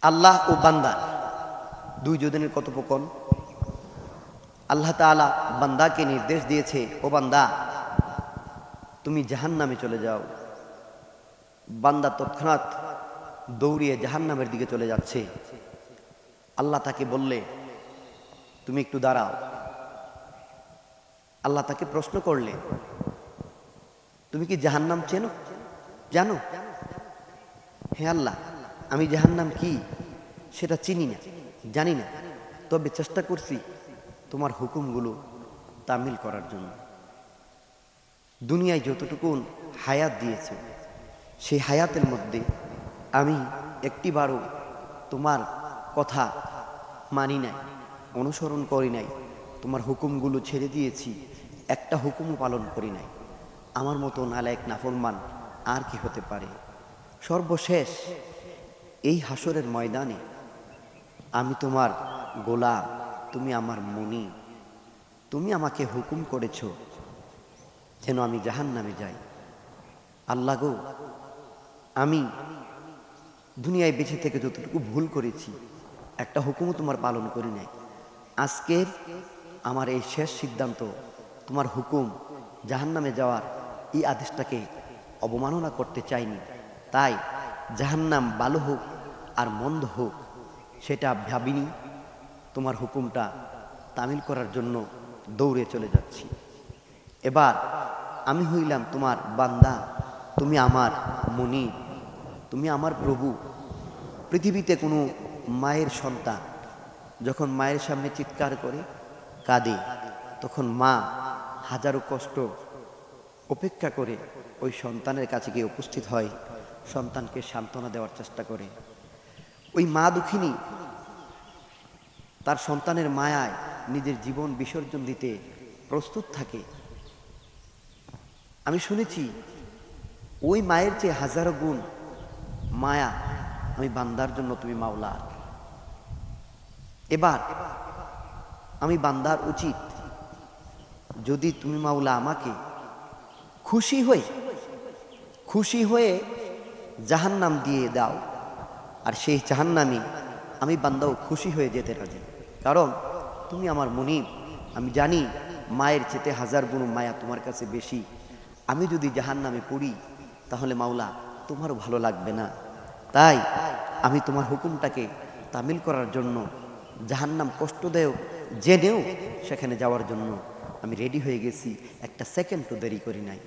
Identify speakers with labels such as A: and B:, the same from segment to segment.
A: আল্লাহ ও বান্দা দুইজনের কথোপকথন। আল্লাহ তাআলা বান্দাকে নির্দেশ দিয়েছে, ও বান্দা তুমি জাহান্নামে চলে যাও। বান্দা তৎক্ষণাৎ দৌড়িয়ে জাহান্নামের দিকে চলে যাচ্ছে। আল্লাহ তাকে বললে, তুমি একটু দাঁড়াও। আল্লাহ তাকে প্রশ্ন করলে, তুমি কি জাহান্নাম চেনো, জানো? হে আল্লাহ, আমি জাহান্নাম কি সেটা চিনি না, জানি না, তবে চেষ্টা করছি তোমার হুকুমগুলো তামিল করার জন্য। দুনিয়ায় যতটুকুন হায়াত দিয়েছে, সেই হায়াতের মধ্যে আমি একটিবারও তোমার কথা মানি নাই, অনুসরণ করি নাই। তোমার হুকুমগুলো ছেড়ে দিয়েছি, একটা হুকুমও পালন করি নাই। আমার মতো নালায়েক নাফরমান আর কি হতে পারে? সর্বশেষ এই হাসরের ময়দানে আমি তোমার গোলাম, তুমি আমার মুনি। তুমি আমাকে হুকুম করেছ যেন আমি জাহান্নামে যাই। আল্লাহ গো, আমি দুনিয়ায় বেঁচে থেকে যতটুকু ভুল করেছি, একটা হুকুমও তোমার পালন করি নাই। আজকের আমার এই শেষ সিদ্ধান্ত, তোমার হুকুম জাহান্নামে যাওয়ার এই আদেশটাকে অবমাননা করতে চাইনি। তাই জাহান্নাম ভালো হোক আর মন্দ হোক সেটা ভাবিনি, তোমার হুকুমটা তামিল করার জন্য দৌড়ে চলে যাচ্ছি। এবার আমি হইলাম তোমার বান্দা, তুমি আমার মুনি, তুমি আমার প্রভু। পৃথিবীতে কোনো মায়ের সন্তান যখন মায়ের সামনে চিৎকার করে কাঁদে, তখন মা হাজারো কষ্ট উপেক্ষা করে ওই সন্তানের কাছে গিয়ে উপস্থিত হয়, সন্তানকে সান্ত্বনা দেওয়ার চেষ্টা করে। ওই মা দুঃখিনী তার সন্তানের মায়ায় নিজের জীবন বিসর্জন দিতে প্রস্তুত থাকে। আমি শুনেছি ওই মায়ের চেয়ে হাজারো গুণ মায়া আমি বান্দার জন্য তুমি মাওলা। এবার আমি বান্দার উচিত, যদি তুমি মাওলা আমাকে খুশি হয়ে জাহান্নাম দিয়ে দাও, আর সেই জাহান্নামে আমি বান্দাও খুশি হয়ে যেতে রাজি। কারণ তুমি আমার মুনিব। আমি জানি মায়ের চেতে হাজার গুণ মায়া তোমার কাছে বেশি। আমি যদি জাহান্নামে পড়ি তাহলে মাওলা তোমারও ভালো লাগবে না। তাই আমি তোমার হুকুমটাকে তামিল করার জন্য, জাহান্নাম কষ্টদায়ক জেনেও সেখানে যাওয়ার জন্য আমি রেডি হয়ে গেছি, একটা সেকেন্ডও দেরি করি নাই।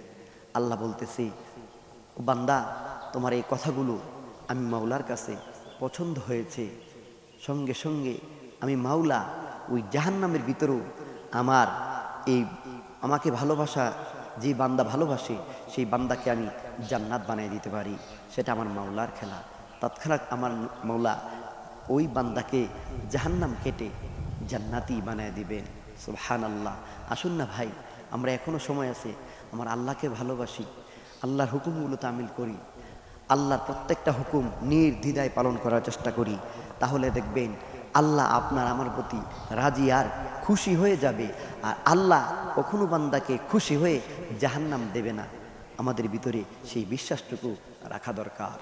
A: আল্লাহ বলতেছি, ও বান্দা, তোমার এই কথাগুলো আমি মাওলার কাছে পছন্দ হয়েছে। সঙ্গে সঙ্গে আমি মাওলা ওই জাহান্নামের ভিতরেও আমার এই আমাকে ভালোবাসা যে বান্দা ভালোবাসে, সেই বান্দাকে আমি জান্নাত বানিয়ে দিতে পারি। সেটা আমার মাওলার খেলা। তৎক্ষণাৎ আমার মাওলা ওই বান্দাকে জাহান্নাম কেটে জান্নাতি বানিয়ে দিবেন। সুবহানাল্লাহ। আসুন না ভাই, আমরা এখনো সময় আছে, আমার আল্লাহকে ভালোবাসি, আল্লাহর হুকুমগুলো তামিল করি, আল্লাহর প্রত্যেকটা হুকুম নির্দ্বিধায় পালন করার চেষ্টা করি। তাহলে দেখবেন আল্লাহ আপনার আমার প্রতি রাজি আর খুশি হয়ে যাবে। আর আল্লাহ কখনো বান্দাকে খুশি হয়ে জাহান্নাম দেবে না। আমাদের ভিতরে সেই বিশ্বাসটুকু রাখা দরকার।